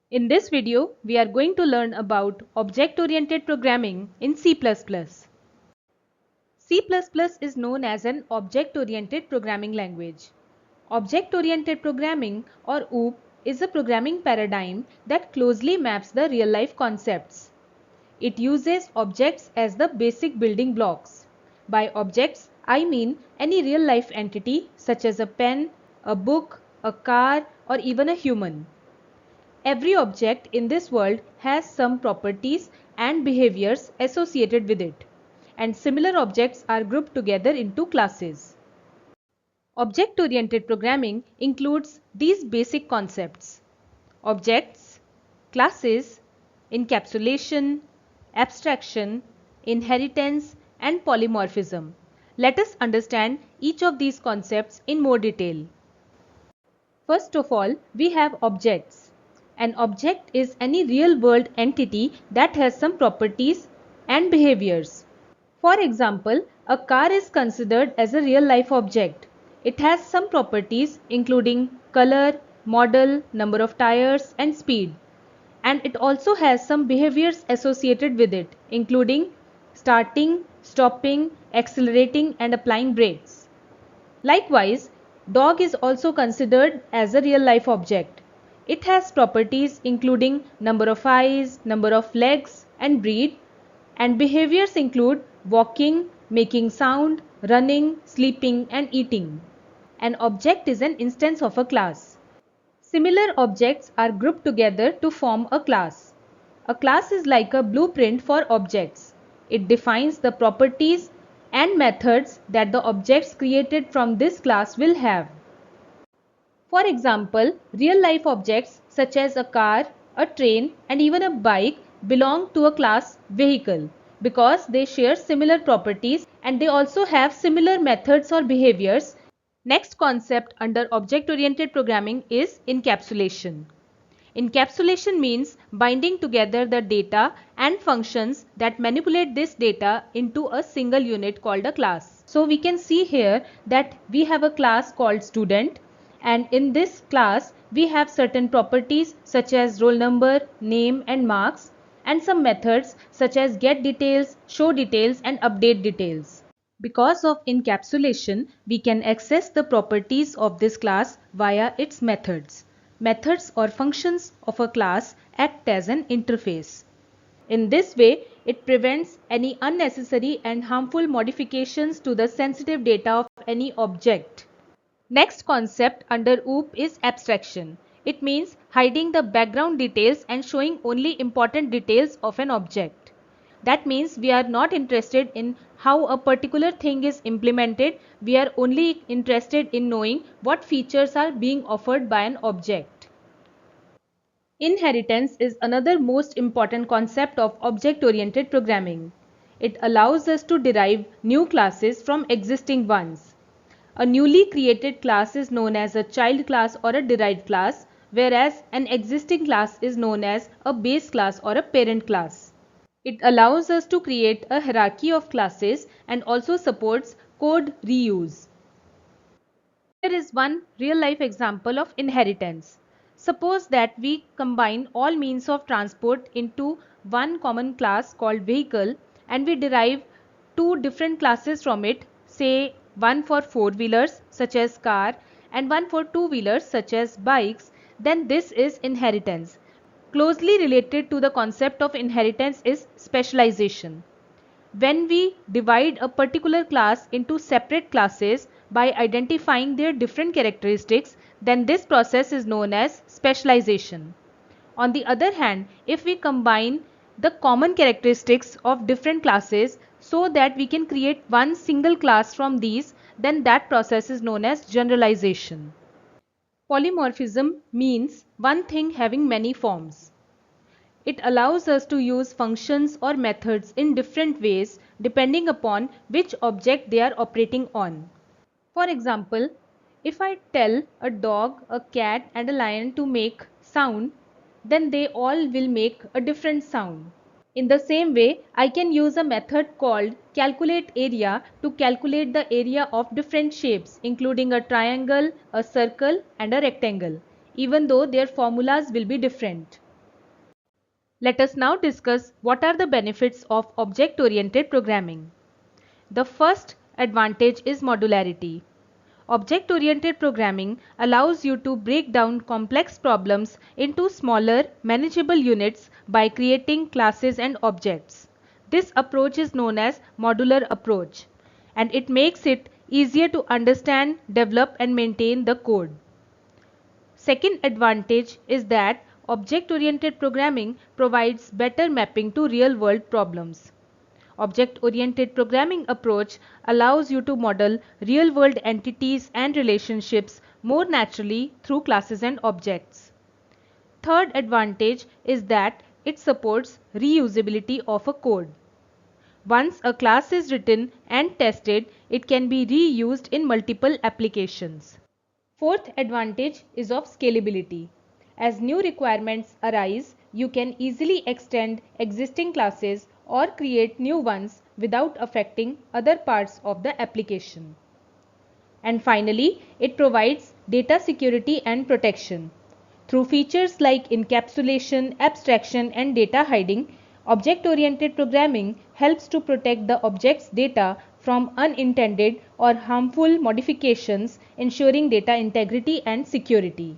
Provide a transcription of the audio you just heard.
In this video, we are going to learn about object-oriented programming in C++. C++ is known as an object-oriented programming language. Object-oriented programming, or OOP, is a programming paradigm that closely maps the real-life concepts. It uses objects as the basic building blocks. By objects, I mean any real-life entity such as a pen, a book, a car, or even a human. Every object in this world has some properties and behaviors associated with it, and similar objects are grouped together into classes. Object-oriented programming includes these basic concepts: objects, classes, encapsulation, abstraction, inheritance, and polymorphism. Let us understand each of these concepts in more detail. First of all, we have objects. An object is any real-world entity that has some properties and behaviors. For example, a car is considered as a real-life object. It has some properties including color, model, number of tires, and speed. And it also has some behaviors associated with it, including starting, stopping, accelerating, and applying brakes. Likewise, dog is also considered as a real-life object. It has properties including number of eyes, number of legs, and breed, and behaviors include walking, making sound, running, sleeping, and eating. An object is an instance of a class. Similar objects are grouped together to form a class. A class is like a blueprint for objects. It defines the properties and methods that the objects created from this class will have. For example, real-life objects such as a car, a train, and even a bike belong to a class vehicle because they share similar properties and they also have similar methods or behaviors. Next concept under object-oriented programming is encapsulation. Encapsulation means binding together the data and functions that manipulate this data into a single unit called a class. So we can see here that we have a class called student, and in this class we have certain properties such as roll number, name, and marks, and some methods such as get details, show details, and update details. Because of encapsulation, we can access the properties of this class via its methods. Methods or functions of a class act as an interface. In this way, it prevents any unnecessary and harmful modifications to the sensitive data of any object. Next concept under OOP is abstraction. It means hiding the background details and showing only important details of an object. That means we are not interested in how a particular thing is implemented. We are only interested in knowing what features are being offered by an object. Inheritance is another most important concept of object-oriented programming. It allows us to derive new classes from existing ones. A newly created class is known as a child class or a derived class, whereas an existing class is known as a base class or a parent class. It allows us to create a hierarchy of classes and also supports code reuse. Here is one real-life example of inheritance. Suppose that we combine all means of transport into one common class called vehicle and we derive two different classes from it, say one for four-wheelers such as car and one for two-wheelers such as bikes, then this is inheritance. Closely related to the concept of inheritance is specialization. When we divide a particular class into separate classes by identifying their different characteristics, then this process is known as specialization. On the other hand, if we combine the common characteristics of different classes so that we can create one single class from these, then that process is known as generalization. Polymorphism means one thing having many forms. It allows us to use functions or methods in different ways depending upon which object they are operating on. For example, if I tell a dog, a cat, and a lion to make sound, then they all will make a different sound. In the same way, I can use a method called calculate area to calculate the area of different shapes, including a triangle, a circle, and a rectangle, even though their formulas will be different. Let us now discuss what are the benefits of object-oriented programming. The first advantage is modularity. Object-oriented programming allows you to break down complex problems into smaller, manageable units by creating classes and objects. This approach is known as modular approach, and it makes it easier to understand, develop, and maintain the code. Second advantage is that object-oriented programming provides better mapping to real-world problems. Object-oriented programming approach allows you to model real-world entities and relationships more naturally through classes and objects. Third advantage is that it supports reusability of a code. Once a class is written and tested, it can be reused in multiple applications. Fourth advantage is of scalability. As new requirements arise, you can easily extend existing classes or create new ones without affecting other parts of the application. And finally, it provides data security and protection. Through features like encapsulation, abstraction, and data hiding, object-oriented programming helps to protect the object's data from unintended or harmful modifications, ensuring data integrity and security.